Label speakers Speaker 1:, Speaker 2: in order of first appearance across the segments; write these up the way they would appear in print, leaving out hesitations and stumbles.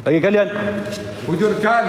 Speaker 1: Bagi kalian.
Speaker 2: Wujudkan.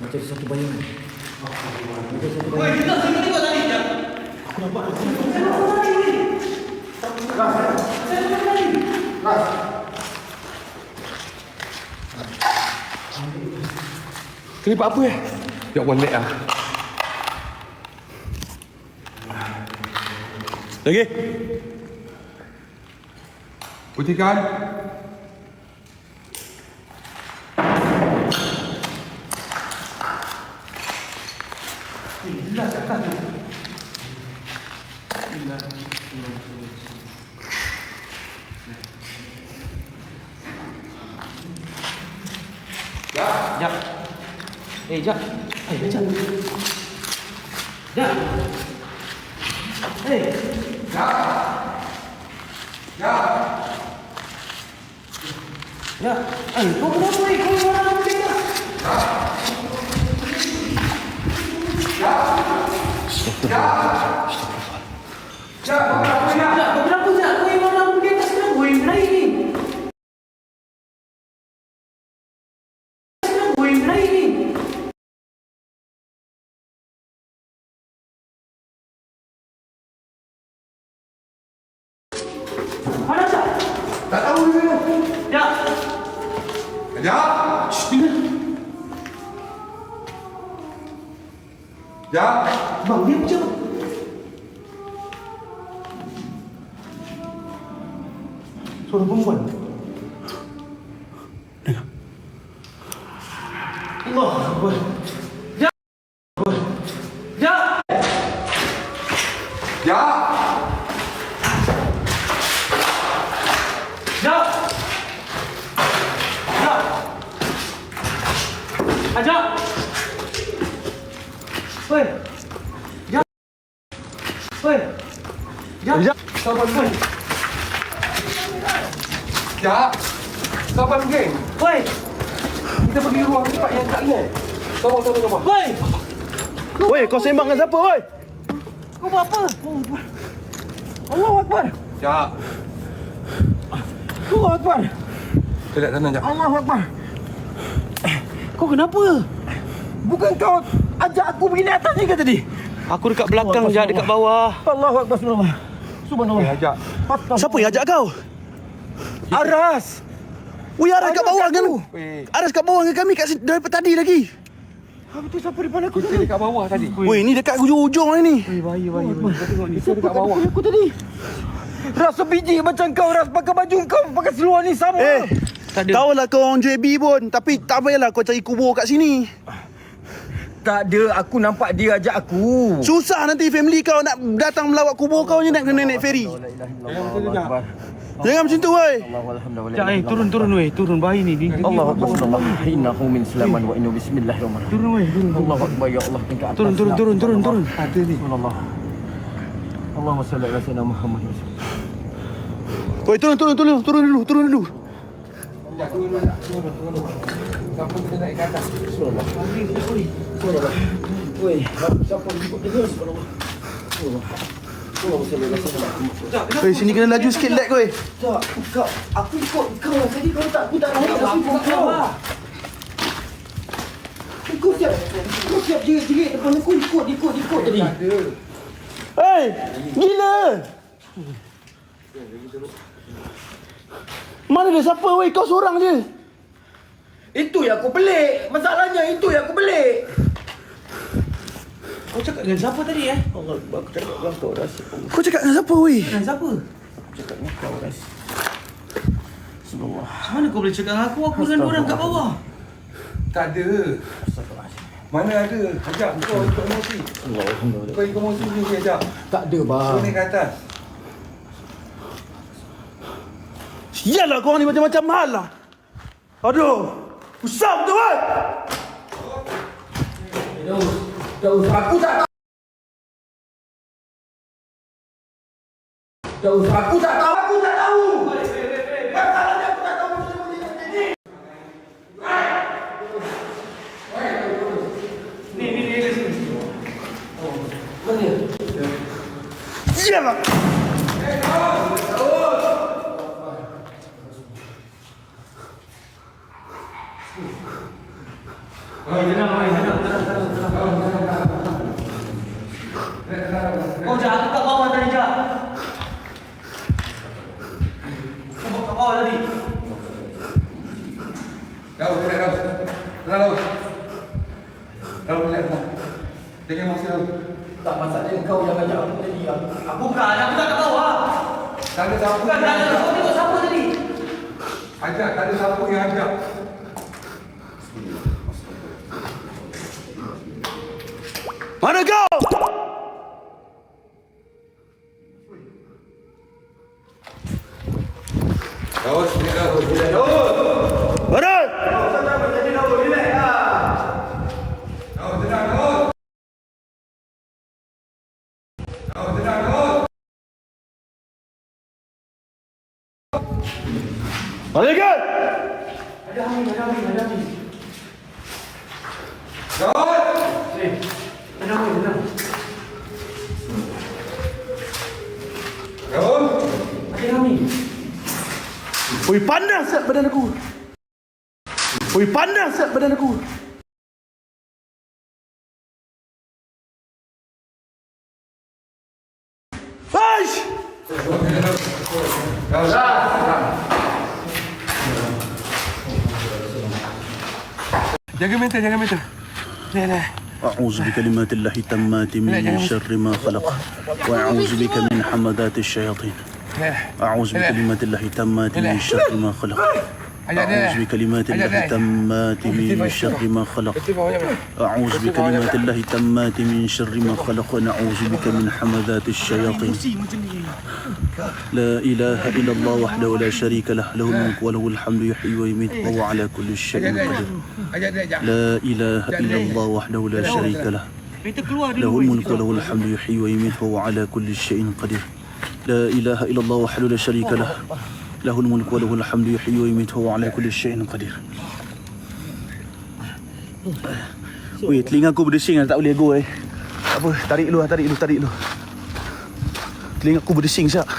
Speaker 1: Macam satu bayangan.
Speaker 3: Woi, kita sini tengok tadi je.
Speaker 1: Aku nampak.
Speaker 2: Kelip apa ya? Ya Allah, nek ah.
Speaker 1: Lagi.
Speaker 2: Putihkan.
Speaker 3: Jap. Jap. Jap. Jap. Ya. Kau kenapa ni? Kau orang nak tengok. Kau kenapa tak? Kau yang orang pergi atas kenapa? Kau yang berlari ni. Kau yang berlari ni. Mana tak?
Speaker 2: Tak tahu ni.
Speaker 3: Ya.
Speaker 2: Kejap. Ya.
Speaker 3: Bang, dia macam suara perempuan.
Speaker 1: Dengar.
Speaker 3: Allah Akbar. Ya. Ya.
Speaker 2: Ya.
Speaker 3: Ya. Ya. Ajak. Woi. Ya. Woi. Ya.
Speaker 1: Ya.
Speaker 3: Sabar, woi.
Speaker 2: Ya. Sabar, geng.
Speaker 3: Woi.
Speaker 2: Kita pergi ruang tempat yang tak ingat. Sabar.
Speaker 3: Woi.
Speaker 1: Woi, kau sembang dengan siapa, woi?
Speaker 3: Kau buat apa? Allahu Akbar.
Speaker 2: Ya.
Speaker 3: Allahu Akbar.
Speaker 2: Tidak tenang, Jap.
Speaker 3: Allahu Akbar. Kau kenapa? Bukan kau ajak aku pergi naik atas ni ke tadi?
Speaker 1: Aku dekat belakang je, dekat bawah.
Speaker 3: Allahu Akbar, subhanallah. Subhanallah.
Speaker 2: Ajak.
Speaker 1: Siapa yang ajak kau?
Speaker 3: Aras.
Speaker 1: Woi, Aras kat bawah kan?
Speaker 2: Weh.
Speaker 1: Aras kat bawah dengan kami kat daripada tadi lagi.
Speaker 3: Apa tu siapa depan aku
Speaker 2: Kita dekat bawah tadi.
Speaker 1: Woi, ni dekat ujung-ujung ni.
Speaker 3: Bahaya.
Speaker 2: Kau tengok ni. Kita
Speaker 3: Siapa
Speaker 2: dekat
Speaker 3: kat
Speaker 2: bawah.
Speaker 3: depan aku tadi? Rasa biji macam kau, Ras. Pakai baju kau, pakai seluar ni sama.
Speaker 1: Tahu lah kau orang JB pun. Tapi tak payahlah kau cari kubur kat sini.
Speaker 3: Tak ada, aku nampak dia ajak aku.
Speaker 1: Susah nanti family kau nak datang melawat kubur kau je nak kena naik ferry. Jangan macam tu, woi.
Speaker 3: Turun weh, turun bayi ni.
Speaker 4: Allahu Akbar, sallallahu innahu min sulaman wa innahu bismillahirrahmanirrahim.
Speaker 3: Turun weh,
Speaker 4: Allahu Akbar, ya Allah, tingkat atas.
Speaker 3: turun.
Speaker 2: Ada ni.
Speaker 4: Allah. Allahumma salli ala sayyidina Muhammad.
Speaker 1: Woi, turun dulu.
Speaker 2: Ya, turun dulu. Siapa kita naik ke atas?
Speaker 4: Woi, siapa jemput dia? Subhanallah. Allahumma salli ala sayyidina Muhammad.
Speaker 1: Woi, sini kena laju sikit lag, woi.
Speaker 4: Tak, aku ikut kau lah. Tadi kau tak, aku tak naik. Aku ikut kau. Kau siap jerit depan aku. Ikut tadi.
Speaker 1: Hei, gila. Mana dia siapa, woi? Kau seorang je.
Speaker 3: Itu yang aku pelik. Masalahnya itu yang aku pelik. Kau cakap dengan siapa tadi
Speaker 4: Allah, aku cakap dengan kau Ras.
Speaker 1: Kau cakap dengan siapa, woi?
Speaker 3: Dengan siapa?
Speaker 4: Aku cakap dengan kau Ras. Subhanallah.
Speaker 3: Macam mana kau boleh cakap dengan aku? Aku dengan orang kat bawah.
Speaker 2: Tak ada. Mana ada? Ajak kau ikut emosi.
Speaker 4: Alhamdulillah.
Speaker 2: Kau ikut emosi ni ajak.
Speaker 4: Tak ada, bang.
Speaker 2: Kau naik ke atas.
Speaker 1: Sialah kau ni macam-macam hal lah. Aduh. Usam tu, woi.
Speaker 4: Tak usah, aku tak tahu. Tak usah, aku tak tahu.
Speaker 1: Sialah.
Speaker 3: Kau Jak, aku kat bawah tadi Jak. Kau kat bawah tadi.
Speaker 2: Kau, tenang. Jangan masa kau.
Speaker 4: Tak masalah kau yang ajak aku tadi.
Speaker 3: Aku bukan kat bawah.
Speaker 2: Tak ada siapa.
Speaker 3: Bukan dah ada. Kau tengok siapa tadi?
Speaker 2: Ajak, tak ada siapa yang ajak.
Speaker 1: Mana kau?
Speaker 2: Daud, sini Daud.
Speaker 1: Mana?
Speaker 2: Daud, tenang Daud. Daud, tenang Daud.
Speaker 1: Mana kau?
Speaker 3: Ada Hamid.
Speaker 2: Daud.
Speaker 3: Ada Hamid.
Speaker 2: Daud.
Speaker 3: Ada Hamid.
Speaker 1: Oi, panas tak badan aku? Oi, panas tak badan aku? Aish!
Speaker 2: Jaga mental.
Speaker 1: أعوذ بكلمات الله التامات من شر ما خلق وأعوذ بك من حمدات الشياطين أعوذ بكلمات الله التامات من شر ما خلق أعوذ بكلمات الله التامات من شر ما خلق أعوذ بكلمات الله التامات من شر ما خلق ونعوذ بك من حمدات الشياطين لا إله إلا الله وحده لا شريك له له الملك وله الحمد يحيي ويميت وهو على كل شيء قدير لا إله إلا الله وحده لا شريك له له الملك وله الحمد يحيي ويميت وهو على كل شيء قدير لا إله إلا الله وحده لا شريك له له الملك وله الحمد يحيي ويميت وهو على كل شيء قدير. Weh, telinga aku berdesing tak boleh go Apa, tarik dulu. Telinga aku berdesing syak.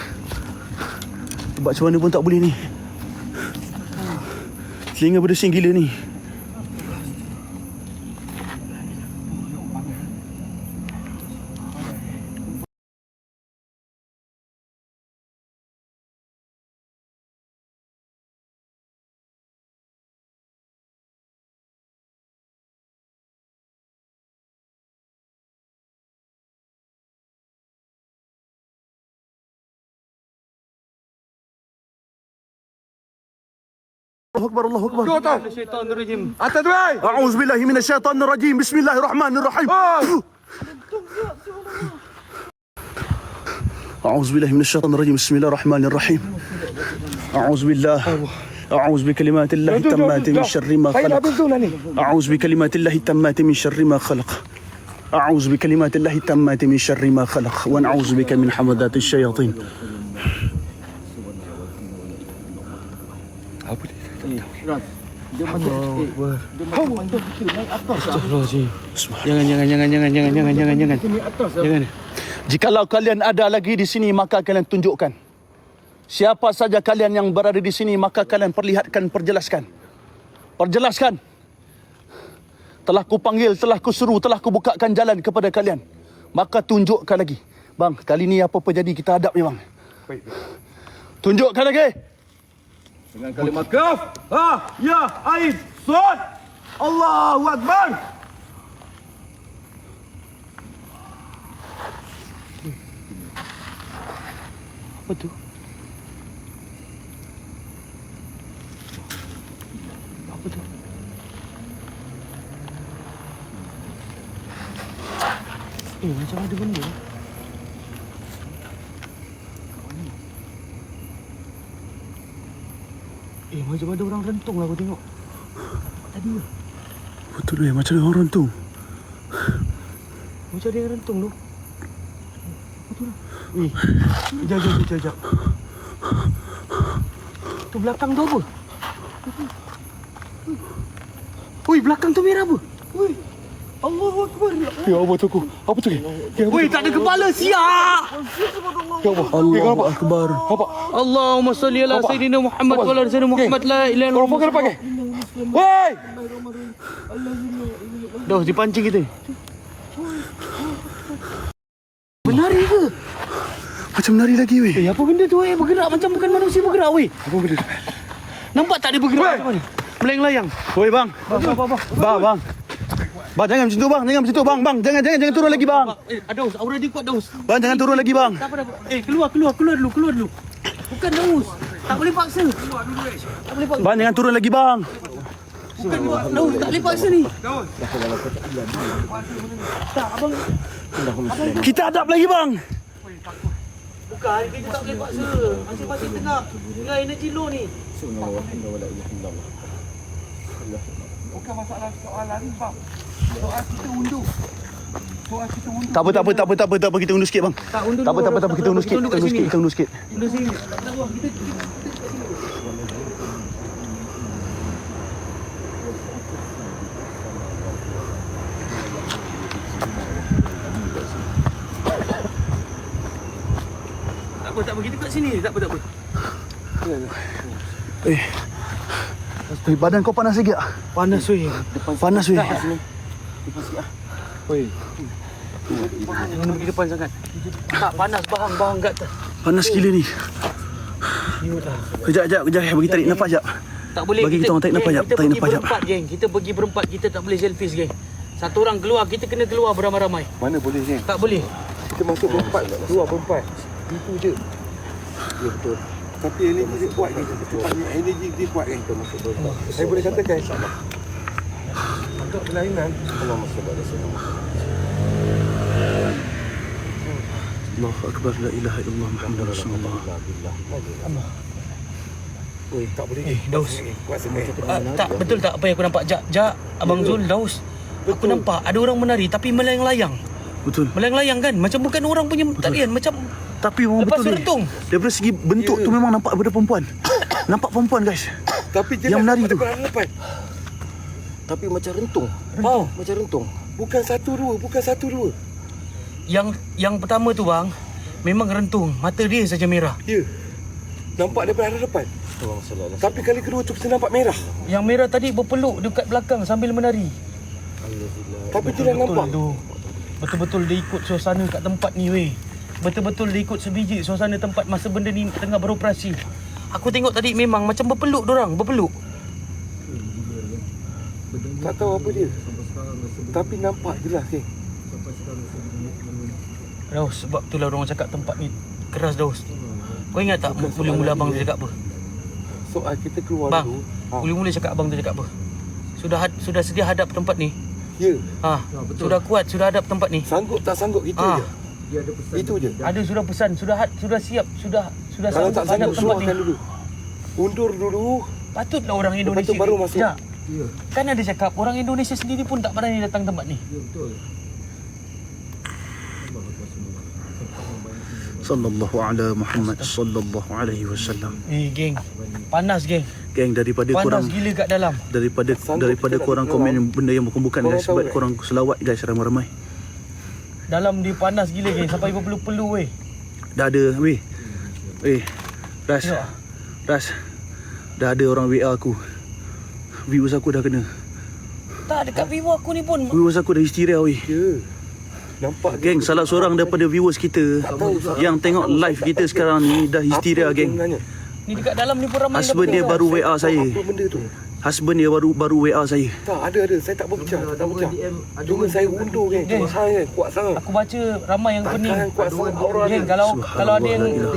Speaker 1: Sebab macam mana pun tak boleh ni. Telinga berdesing gila ni. الله أكبر.
Speaker 3: Syaitan rajim.
Speaker 2: Atas tu, hai.
Speaker 1: أعوذ بالله من الشيطان الرجيم بسم الله الرحمن الرحيم. أعوذ بالله من الشيطان الرجيم بسم الله الرحمن الرحيم. أعوذ بكلمات الله التامات من شر ما خلق. أعوذ بكلمات الله التامات من شر ما خلق. أعوذ بكلمات الله التامات من شر ما خلق ونعوذ بك من حمدات الشياطين. Jangan. Jikalau kalian ada lagi di sini maka kalian tunjukkan. Siapa saja kalian yang berada di sini maka kalian perjelaskan. Telah ku panggil, telah ku suruh, telah ku bukakan jalan kepada kalian. Maka tunjukkan lagi. Bang, kali ni apa-apa jadi kita hadap ni bang. Tunjukkan lagi.
Speaker 2: Dengan kalimat kaf, ya, ain, sod. Allahu Akbar.
Speaker 1: Apa tu?
Speaker 3: Macam ada benda. Macam ada orang rentung lah aku tengok. Tadi lah.
Speaker 1: Betul macam ada orang rentung.
Speaker 3: Macam ada yang rentung tu. Betul lah. Sekejap. Tu belakang tu apa? Ui, belakang tu merah apa? Ui. Allahu Akbar.
Speaker 4: Ya Allah tu aku. Apa tu? Ya
Speaker 3: Weh, tak ada kepala siap.
Speaker 4: Allah.
Speaker 1: Allahu Akbar.
Speaker 4: Apa?
Speaker 3: Allahumma salli ala Sayyidina Muhammad wa ala Sayyidina Muhammad la ilaha
Speaker 4: Kau
Speaker 3: illallah.
Speaker 4: apa pakai? Woi!
Speaker 3: Dos dipancing kita. Menari ke?
Speaker 1: Macam nari lagi weh.
Speaker 3: Eh, apa benda tu bergerak macam bukan manusia bergerak weh.
Speaker 4: Apa benda tu?
Speaker 3: Nampak tak dia bergerak macam mana? Melayang-layang.
Speaker 1: Woi bang. Bang. Bang jangan macam tu bang. Jangan macam tu bang. Bang jangan turun lagi bang.
Speaker 3: Daus, aura dia kuat Daus.
Speaker 1: Bang jangan turun lagi bang.
Speaker 3: Tak apa. Keluar dulu. Bukan Daus. Tak boleh paksa. Tak boleh paksa.
Speaker 1: Bang jangan turun lagi bang.
Speaker 3: Bukan Daus, tak boleh paksa ni. Tak, abang.
Speaker 1: Kita hadap lagi bang.
Speaker 3: Bukan, kita tak boleh paksa. Masing-masing tengah dengan energi low ni.
Speaker 2: Bukan masalah soalan bang. Soal kita undur.
Speaker 1: Tak apa. Kita undur sikit bang.
Speaker 3: Tak, undur
Speaker 1: Tak apa. Kita undur sikit.
Speaker 3: Undur kat sini.
Speaker 1: Kita undur sikit.
Speaker 3: Undur sini. Tak apa, kita kat sini. Tak apa, kita kat sini. Tak apa.
Speaker 1: Badan kau panas lagi tak?
Speaker 3: Panas weh.
Speaker 1: Panas weh.
Speaker 4: Woi.
Speaker 3: Jangan pergi depan sangat. Tak, panas bahang kat atas.
Speaker 1: Panas gila ni. Kejap. Bagi tarik nafas jap.
Speaker 3: Tak boleh.
Speaker 1: Bagi kita orang tarik nafas jap.
Speaker 3: Kita pergi berempat, geng. Kita pergi berempat. Kita tak boleh selfies, geng. Satu orang keluar, kita kena keluar beramai-ramai.
Speaker 2: Mana boleh ni?
Speaker 3: Tak boleh.
Speaker 2: Kita masuk berempat, keluar berempat. Itu je. Ya betul. Tapi energi dia kuat ni. Cepatnya energi dia kuat kan. Saya boleh katakan. Agak berlainan.
Speaker 4: Allahumma salli ala sayyidina
Speaker 1: Allahu Akbar. La ilaha illallah Muhammad Rasulullah.
Speaker 2: Oi, tak boleh.
Speaker 3: Daus.
Speaker 2: Kuat semua.
Speaker 3: Tak, betul tak apa yang aku nampak? Jak, Abang Zul, Daus. Aku nampak ada orang menari tapi melayang-layang.
Speaker 1: Betul.
Speaker 3: Melayang-layang kan? Macam bukan orang punya tarian. Macam
Speaker 1: Tapi memang
Speaker 3: lepas
Speaker 1: betul ni.
Speaker 3: rentung.
Speaker 1: Daripada segi bentuk tu memang nampak daripada perempuan. Nampak perempuan guys.
Speaker 2: Tapi dia
Speaker 1: Yang menari tu.
Speaker 2: lepas.
Speaker 4: Tapi macam rentung.
Speaker 3: Oh,
Speaker 4: Macam rentung.
Speaker 2: Bukan satu dua.
Speaker 3: yang pertama tu bang, memang rentung. Mata dia saja merah.
Speaker 2: Ya. Nampak daripada arah depan.
Speaker 4: Allahumma salli ala
Speaker 2: Tapi kali kedua tu kita nampak merah.
Speaker 3: Yang merah tadi berpeluk dekat belakang sambil menari.
Speaker 2: Tapi tidak nampak.
Speaker 3: Tu. Betul-betul dia ikut suasana kat tempat ni weh. Betul-betul dia ikut sebiji suasana tempat masa benda ni tengah beroperasi. Aku tengok tadi memang macam berpeluk dorang, berpeluk.
Speaker 2: Tak tahu apa dia. Tapi nampak jelas kan.
Speaker 3: Daus, sebab itulah orang cakap tempat ni keras Daus. Kau ingat tak mula-mula abang dia cakap apa?
Speaker 2: Soal kita keluar
Speaker 3: Bang,
Speaker 2: dulu.
Speaker 3: mula-mula cakap abang dia cakap apa? Sudah sedia hadap tempat ni?
Speaker 2: Ya.
Speaker 3: Sudah kuat, sudah hadap tempat ni?
Speaker 2: Sanggup tak sanggup kita je. Itu je.
Speaker 3: Ada sudah pesan, sudah siap, sudah
Speaker 2: Kalau tak
Speaker 3: hadap
Speaker 2: sanggup
Speaker 3: tempat ni.
Speaker 2: keluarkan dulu. Undur dulu.
Speaker 3: Patutlah orang Indonesia
Speaker 2: baru masuk.
Speaker 3: Ya. Kan ada cakap orang Indonesia sendiri pun tak berani datang tempat ni.
Speaker 1: Sallallahu ala Muhammad sallallahu alaihi wasallam.
Speaker 3: Geng. Panas geng.
Speaker 1: Geng daripada
Speaker 3: Panas
Speaker 1: korang
Speaker 3: gila kat dalam.
Speaker 1: daripada korang komen benda yang bukan guys. Sebab korang selawat guys ramai-ramai.
Speaker 3: Dalam dia panas gila geng sampai berpeluh-peluh weh.
Speaker 1: Dah ada weh. Ras.
Speaker 3: Ya.
Speaker 1: Ras. Dah ada orang WA aku. Viewers aku dah kena.
Speaker 3: Tak dekat viewer aku ni pun.
Speaker 1: Viewers aku dah histeria weh.
Speaker 2: Ya. Nampak
Speaker 1: Geng, salah seorang daripada viewers kita yang tengok live kita sekarang ni dah histeria geng.
Speaker 3: Ni dekat dalam ni pun ramai.
Speaker 1: Husband dia baru WA saya.
Speaker 2: Apa benda tu?
Speaker 1: Husband dia baru WA saya.
Speaker 2: Tak, ada. Saya tak berbicara. Tak berbicara. Cuma saya undur kan. Saya kuat sangat.
Speaker 3: Aku baca ramai yang pening.
Speaker 2: Takkan kuat sangat aura
Speaker 3: Geng,
Speaker 2: dia.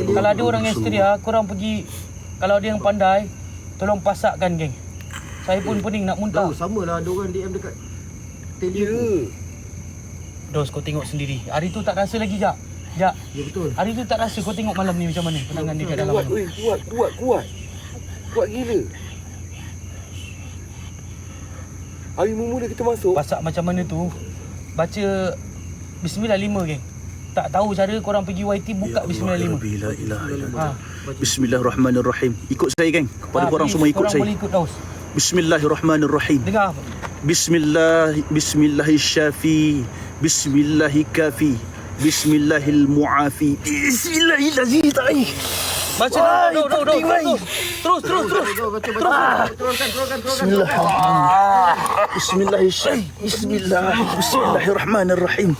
Speaker 3: kalau ada orang yang setia, korang pergi. Kalau ada yang pandai, tolong pasakkan geng. Saya pun pening nak muntah.
Speaker 4: Sama lah ada orang DM dekat
Speaker 2: Ya.
Speaker 3: Dos, kau tengok sendiri. Hari tu tak rasa lagi, Jak.
Speaker 4: Ya betul.
Speaker 3: Hari tu tak rasa. Kau tengok malam ni macam mana penangan dia kat dalam
Speaker 2: Kuat,
Speaker 3: tu.
Speaker 2: kuat. Kuat gila. Hari mula kita masuk.
Speaker 3: Pasak macam mana tu, baca Bismillah 5 geng. Tak tahu cara, korang pergi YT buka Bismillah 5.
Speaker 1: La ilaha illallah. Bismillahirrahmanirrahim. Ikut saya geng. Kepada korang semua ikut
Speaker 3: korang
Speaker 1: saya.
Speaker 3: boleh ikut Daus.
Speaker 1: Bismillahirrahmanirrahim.
Speaker 3: Dengar.
Speaker 1: Bismillahi syafi, Bismillahi kafi, Bismillahil muafi, Bismillahil ta'i.
Speaker 3: Baca terus.
Speaker 1: Bismillahirrahmanirrahim.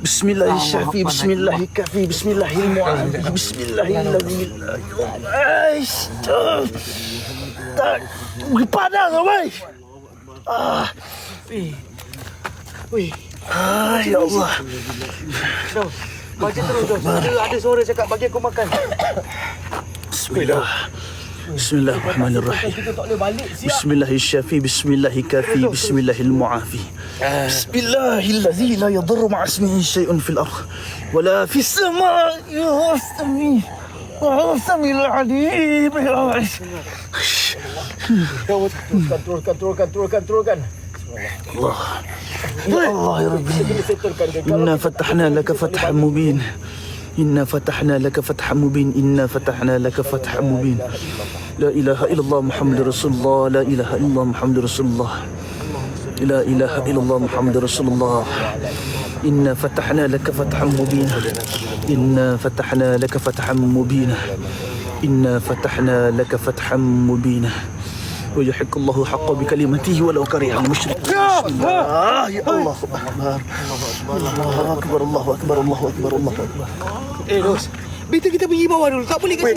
Speaker 1: Bismillahirrahmanirrahim. Bismillahikafi, Bismillahilmu'afi, Bismillahilladzi. Tak panas weh.
Speaker 3: Weh.
Speaker 1: Ya Allah.
Speaker 3: Baca terus. Ada suara cakap bagi aku makan.
Speaker 1: Bismillah. Bismillahirrahmanirrahim.
Speaker 3: Kita tak boleh balik siap.
Speaker 1: Bismillahirrahmanirrahim. Bismillahikafi, Bismillahilmu'afi. Bismillahilladzi la yadurru ma'a ismihi syai'un fil ardh wa la fis samaa'i wa samil 'alim.
Speaker 3: Turunkan.
Speaker 1: Allah. Ya Allah ya Rabbi. Inna fatahna laka fathan mubin. Inna fatahna laka fathan mubin. Inna fatahna laka fathan mubin. La ilaha illallah Muhammadur Rasulullah. La ilaha illallah Muhammadur Rasulullah. La ilaha illallah Muhammadur Rasulullah. Inna fatahna laka fathan mubin. Inna fatahna laka fathan mubin. Inna fatahna laka fathan mubin. ويحق الله حق بكلمته ولو كره المشركون. يا الله أكبر الله أكبر الله أكبر الله أكبر.
Speaker 3: Dos. Kita pergi bawah dulu. Tak boleh ke